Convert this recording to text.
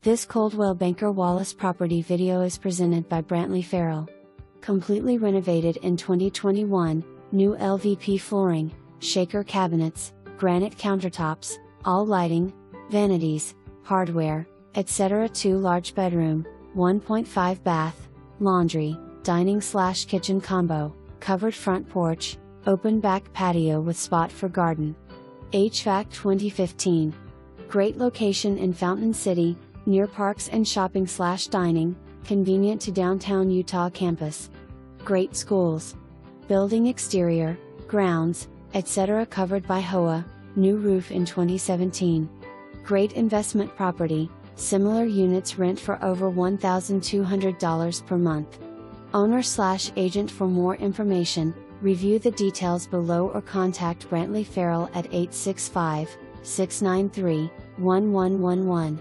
This Coldwell Banker Wallace property video is presented by Brantley Ferrell. Completely renovated in 2021, new LVP flooring, shaker cabinets, granite countertops, all lighting, vanities, hardware, etc. 2 large bedroom, 1.5 bath, laundry, dining/kitchen combo, covered front porch, open back patio with spot for garden. HVAC 2015. Great location in Fountain City, near parks and shopping/dining, convenient to downtown Utah campus. Great schools. Building exterior, grounds, etc. covered by HOA, new roof in 2017. Great investment property, similar units rent for over $1,200 per month. Owner/agent. For more information, review the details below or contact Brantley Ferrell at 865-693-1111.